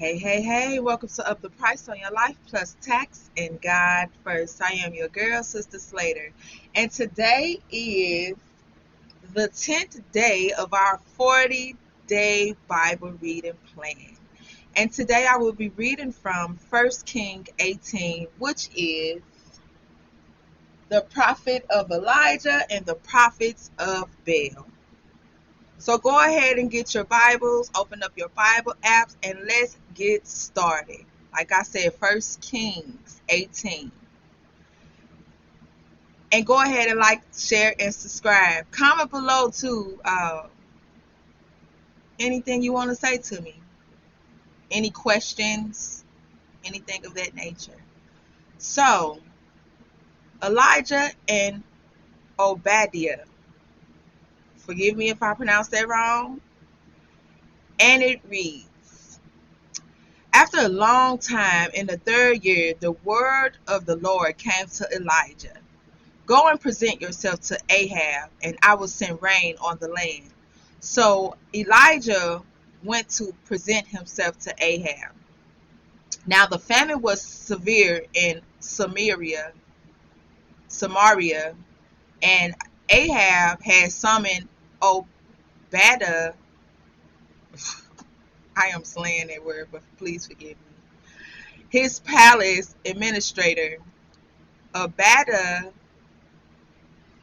Hey, hey, hey, welcome to Up the Price on Your Life Plus Tax and God First. I am your girl, Sister Slater. And today is the 10th day of our 40-day Bible reading plan. And today I will be reading from 1 King 18, which is the prophet of Elijah and the prophets of Baal. So go ahead and get your Bibles, open up your Bible apps, and let's get started. Like I said, 1 Kings 18. And go ahead and like, share, and subscribe. Comment below too, anything you want to say to me. Any questions, anything of that nature. So, Elijah and Obadiah. Forgive me if I pronounce that wrong. And it reads, after a long time, in the third year, the word of the Lord came to Elijah. Go and present yourself to Ahab, and I will send rain on the land. So Elijah went to present himself to Ahab. Now the famine was severe in Samaria, and Ahab had summoned Obadiah. I am slaying that word, but please forgive me. His palace administrator. Obadiah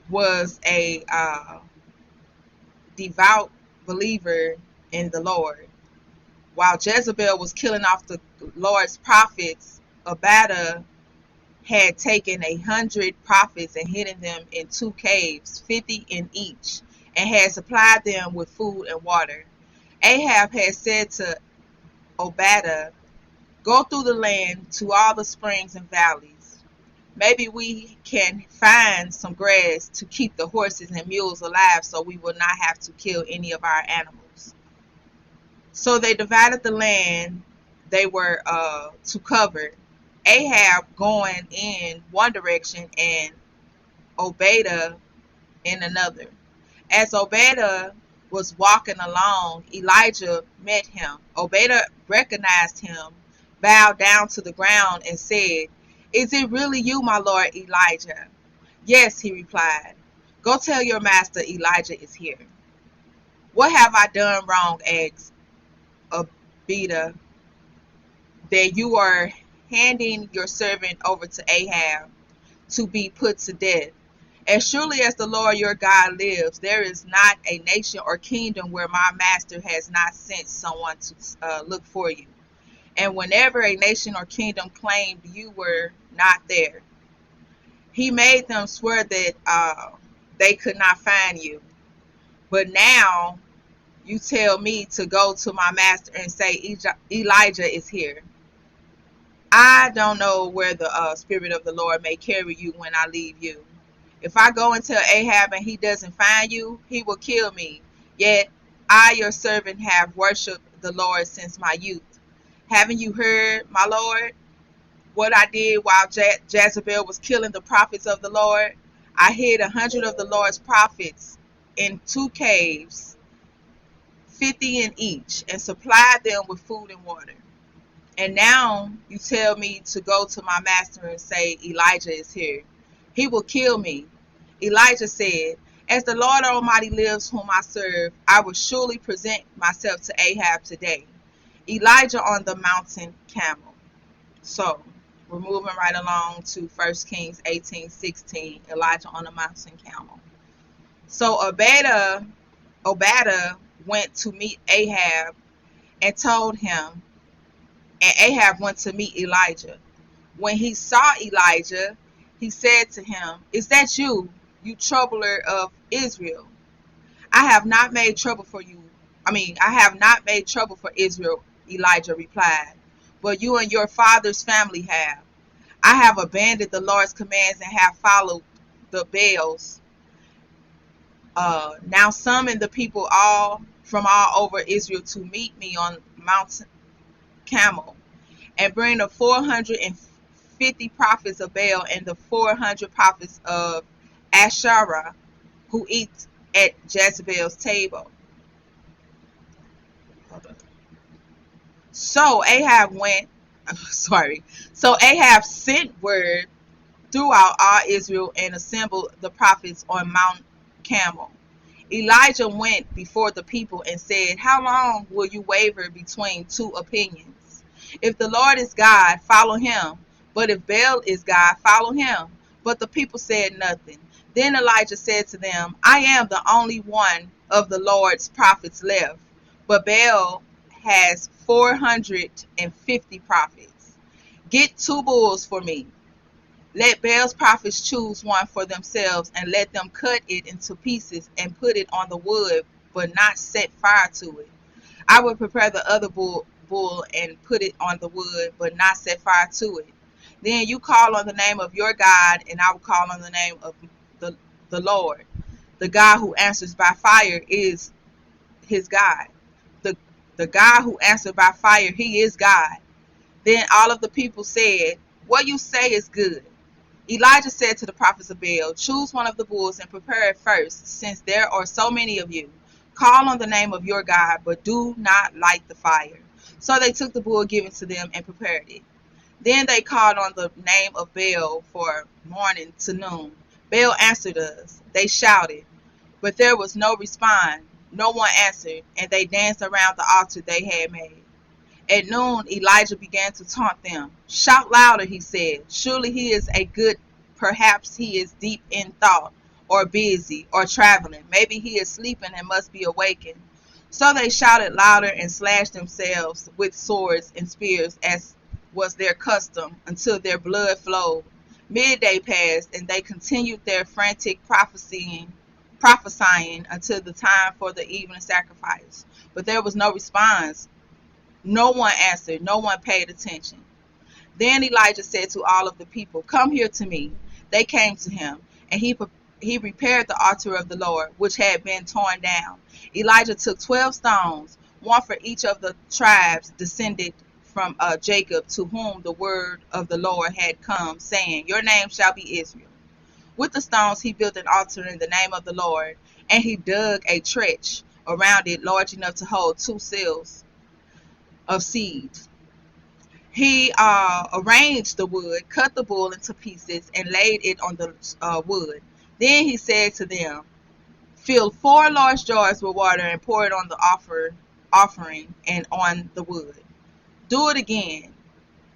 was a devout believer in the Lord. While Jezebel was killing off the Lord's prophets, Obadiah had taken 100 prophets and hidden them in 2 caves, 50 in each, and had supplied them with food and water. Ahab had said to Obadiah, go through the land to all the springs and valleys. Maybe we can find some grass to keep the horses and mules alive so we will not have to kill any of our animals. So they divided the land they were to cover, Ahab going in one direction and Obadiah in another. As Obadiah was walking along, Elijah met him. Obadiah recognized him, bowed down to the ground, and said, is it really you, my lord Elijah? Yes, he replied. Go tell your master Elijah is here. What have I done wrong? Asked Obadiah, that you are handing your servant over to Ahab to be put to death. As surely as the Lord your God lives, there is not a nation or kingdom where my master has not sent someone to look for you. And whenever a nation or kingdom claimed you were not there, he made them swear that they could not find you. But now you tell me to go to my master and say Elijah is here. I don't know where the Spirit of the Lord may carry you when I leave you. If I go and tell Ahab and he doesn't find you, he will kill me. Yet I, your servant, have worshipped the Lord since my youth. Haven't you heard, my Lord, what I did while Jezebel was killing the prophets of the Lord? I hid 100 of the Lord's prophets in 2 caves, 50 in each, and supplied them with food and water. And now you tell me to go to my master and say, Elijah is here. He will kill me. Elijah said, as the Lord Almighty lives whom I serve, I will surely present myself to Ahab today. Elijah on the mountain Camel. So we're moving right along to 1 Kings 18:16. Elijah on the mountain Camel. So Obadiah went to meet Ahab and told him, and Ahab went to meet Elijah. When he saw Elijah, he said to him, is that you, you troubler of Israel? I have not made trouble for you. I have not made trouble for Israel, Elijah replied. But you and your father's family have. I have abandoned the Lord's commands and have followed the Baals. Now summon the people all from all over Israel to meet me on Mount Camel, and bring the 450 prophets of Baal and the 400 prophets of Asherah who eat at Jezebel's table. So Ahab went, sorry. So Ahab sent word throughout all Israel and assembled the prophets on Mount Camel. Elijah went before the people and said, "How long will you waver between two opinions? If the Lord is God, follow him. But if Baal is God, follow him." But the people said nothing. Then Elijah said to them, "I am the only one of the Lord's prophets left, but Baal has 450 prophets. Get two bulls for me. Let Baal's prophets choose one for themselves, and let them cut it into pieces and put it on the wood, but not set fire to it. I will prepare the other bull and put it on the wood, but not set fire to it. Then you call on the name of your God, and I will call on the name of the Lord. The God who answers by fire is his God. The, the God who answered by fire, he is God." Then all of the people said, "What you say is good." Elijah said to the prophets of Baal, "Choose one of the bulls and prepare it first, since there are so many of you. Call on the name of your God, but do not light the fire." So they took the bull given to them and prepared it. Then they called on the name of Baal for morning to noon. Baal answered us. They shouted, but there was no response. No one answered, and they danced around the altar they had made. At noon, Elijah began to taunt them. "Shout louder," he said. "Surely he is a good, perhaps he is deep in thought, or busy, or traveling. Maybe he is sleeping and must be awakened." So they shouted louder and slashed themselves with swords and spears, as was their custom, until their blood flowed. Midday passed, and they continued their frantic prophesying until the time for the evening sacrifice. But there was no response. No one answered. No one paid attention. Then Elijah said to all of the people, "Come here to me." They came to him, and he repaired the altar of the Lord, which had been torn down. Elijah took 12 stones, one for each of the tribes descended from Jacob, to whom the word of the Lord had come, saying, "Your name shall be Israel." With the stones he built an altar in the name of the Lord, and he dug a trench around it large enough to hold 2 seals of seeds. He arranged the wood, cut the bull into pieces, and laid it on the wood. Then he said to them, "Fill 4 large jars with water and pour it on the offering and on the wood." "Do it again,"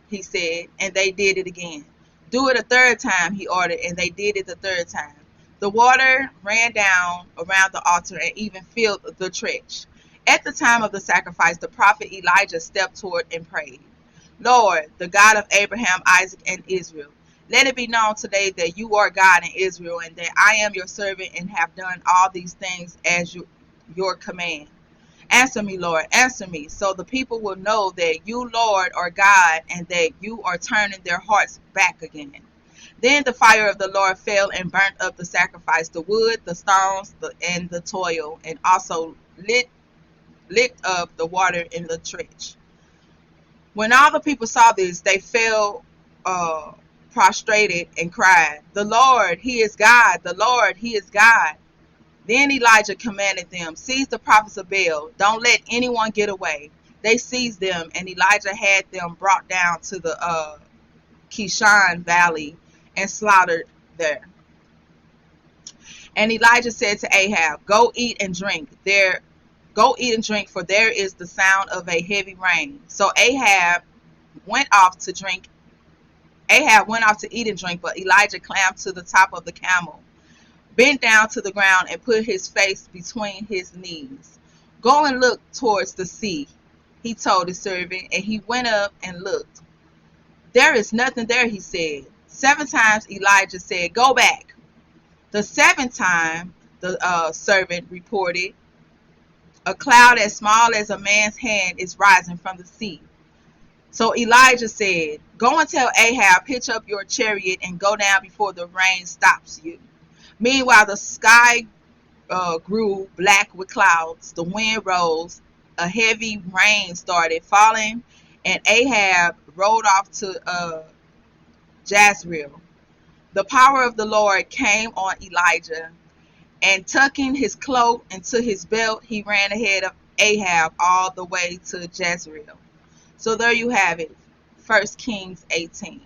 he said, and they did it again. "Do it a third time," he ordered, and they did it the third time. The water ran down around the altar and even filled the trench. At the time of the sacrifice, the prophet Elijah stepped toward and prayed, "Lord, the God of Abraham, Isaac, and Israel, let it be known today that you are God in Israel, and that I am your servant and have done all these things as your command. Answer me, Lord, answer me, so the people will know that you, Lord, are God, and that you are turning their hearts back again." Then the fire of the Lord fell and burnt up the sacrifice, the wood, the stones, and the toil, and also licked up the water in the trench. When all the people saw this, they fell prostrated and cried, "The Lord, he is God! The Lord, he is God!" Then Elijah commanded them, "Seize the prophets of Baal. Don't let anyone get away." They seized them, and Elijah had them brought down to the Kishon Valley and slaughtered there. And Elijah said to Ahab, "Go eat and drink. Go eat and drink, for there is the sound of a heavy rain." So Ahab went off to eat and drink, but Elijah climbed to the top of the camel, bent down to the ground, and put his face between his knees. "Go and look towards the sea," he told his servant, and he went up and looked. "There is nothing there," he said. 7 times Elijah said, "Go back." The 7th time, the servant reported, "A cloud as small as a man's hand is rising from the sea." So Elijah said, "Go and tell Ahab, hitch up your chariot and go down before the rain stops you." Meanwhile, the sky grew black with clouds. The wind rose. A heavy rain started falling, and Ahab rode off to Jezreel. The power of the Lord came on Elijah, and tucking his cloak into his belt, he ran ahead of Ahab all the way to Jezreel. So there you have it, 1 Kings 18.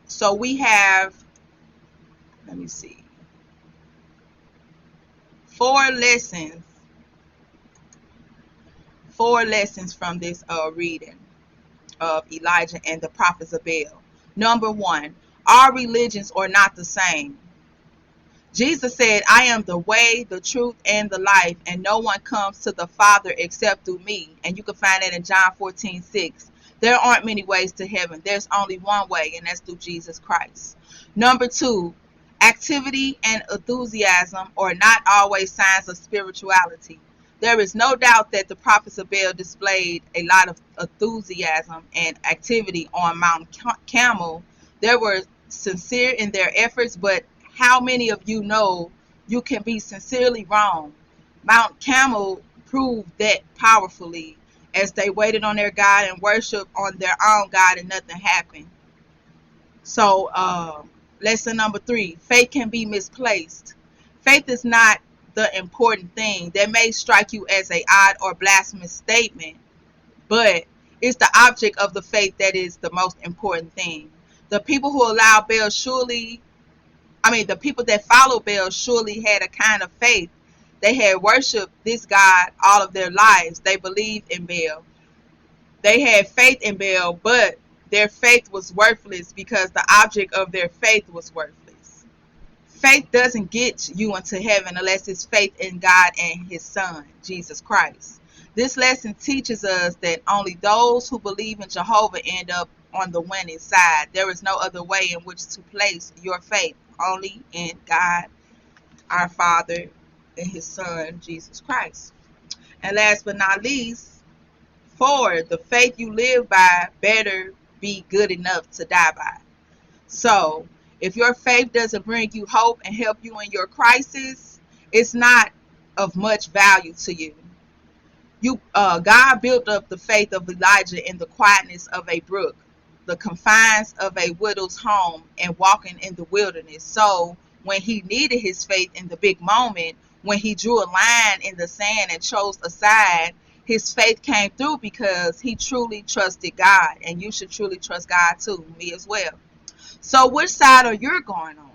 So we have, let me see, 4 lessons, 4 lessons from this reading of Elijah and the prophets of Baal. Number 1, our religions are not the same. Jesus said, I am the way, the truth, and the life, and no one comes to the Father except through me. And you can find that in John 14:6. There aren't many ways to heaven. There's only one way, and that's through Jesus Christ. Number 2, activity and enthusiasm are not always signs of spirituality. There is no doubt that the prophets of Baal displayed a lot of enthusiasm and activity on Mount Camel. They were sincere in their efforts, but how many of you know you can be sincerely wrong? Mount Camel proved that powerfully as they waited on their God and worshiped on their own God and nothing happened. So, lesson number 3, faith can be misplaced. Faith is not the important thing. That may strike you as an odd or blasphemous statement, but it's the object of the faith that is the most important thing. The people who allow Baal the people that followed Baal surely had a kind of faith. They had worshiped this God all of their lives. They believed in Baal. They had faith in Baal, but their faith was worthless because the object of their faith was worthless. Faith doesn't get you into heaven unless it's faith in God and His Son, Jesus Christ. This lesson teaches us that only those who believe in Jehovah end up on the winning side. There is no other way in which to place your faith, only in God, our Father, and His Son, Jesus Christ. And last but not least, 4, the faith you live by better be good enough to die by. So, if your faith doesn't bring you hope and help you in your crisis, it's not of much value to you. God built up the faith of Elijah in the quietness of a brook, the confines of a widow's home, and walking in the wilderness. So when he needed his faith in the big moment, when he drew a line in the sand and chose a side, his faith came through because he truly trusted God. And you should truly trust God too, me as well. So which side are you going on?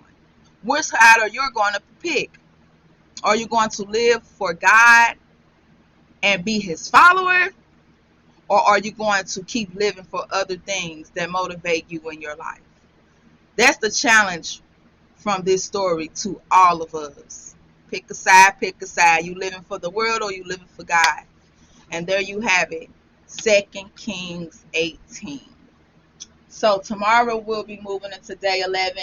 Which side are you going to pick? Are you going to live for God and be His follower? Or are you going to keep living for other things that motivate you in your life? That's the challenge from this story to all of us. Pick a side, pick a side. You living for the world or you living for God? And there you have it, 2 Kings 18. So tomorrow we'll be moving into day 11,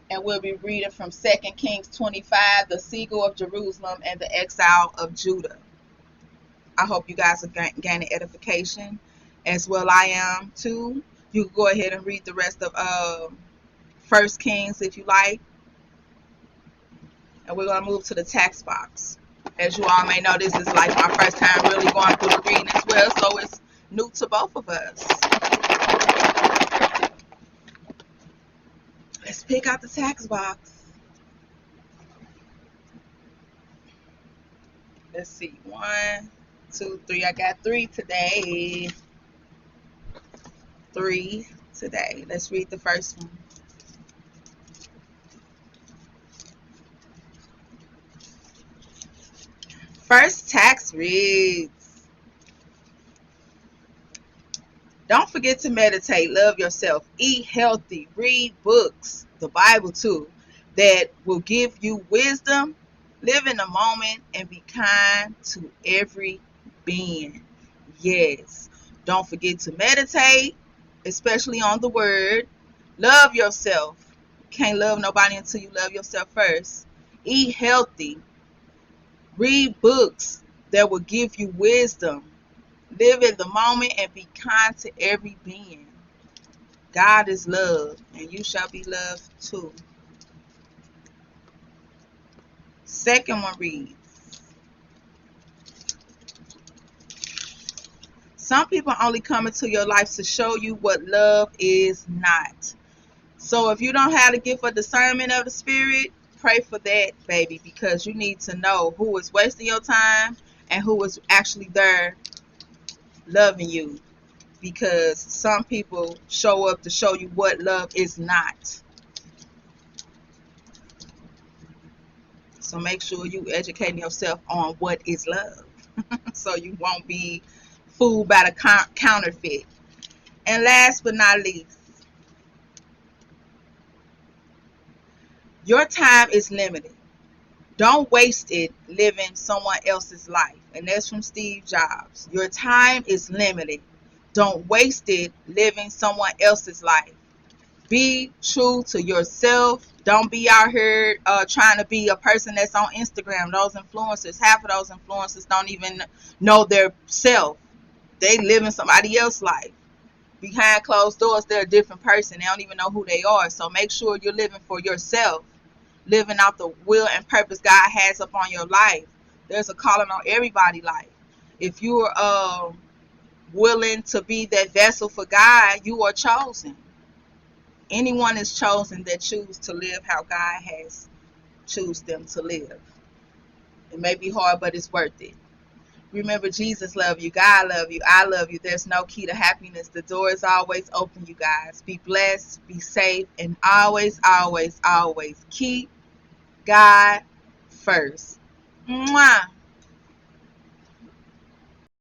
and we'll be reading from 2 Kings 25, the siege of Jerusalem and the exile of Judah. I hope you guys are gaining edification, as well I am too. You can go ahead and read the rest of 1 Kings if you like. And we're going to move to the text box. As you all may know, this is like my first time really going through the reading as well, so it's new to both of us. Let's pick out the text box. Let's see, 1, 2, 3. I got 3 today. 3 today. Let's read the first one. First text reads, don't forget to meditate, love yourself, eat healthy, read books, the Bible too, that will give you wisdom, live in the moment, and be kind to every being. Yes, don't forget to meditate, especially on the word. Love yourself. You can't love nobody until you love yourself first. Eat healthy. Read books that will give you wisdom. Live in the moment and be kind to every being. God is love, and you shall be loved too. Second one reads, some people only come into your life to show you what love is not. So if you don't have the gift of discernment of the Spirit, pray for that, baby, because you need to know who is wasting your time and who is actually there loving you. because some people show up to show you what love is not. So make sure you educating yourself on what is love so you won't be fooled by the counterfeit. And last but not least, your time is limited. Don't waste it living someone else's life. And that's from Steve Jobs. Your time is limited. Don't waste it living someone else's life. Be true to yourself. Don't be out here trying to be a person that's on Instagram. Those influencers, half of those influencers don't even know their self. They live in somebody else's life. Behind closed doors, they're a different person. They don't even know who they are. So make sure you're living for yourself, living out the will and purpose God has upon your life. There's a calling on everybody's life. If you're willing to be that vessel for God, you are chosen. Anyone is chosen that choose to live how God has choose them to live. It may be hard, but it's worth it. Remember, Jesus loves you. God loves you. I love you. There's no key to happiness. The door is always open, you guys. Be blessed, be safe, and always, always, always keep God first. Mwah.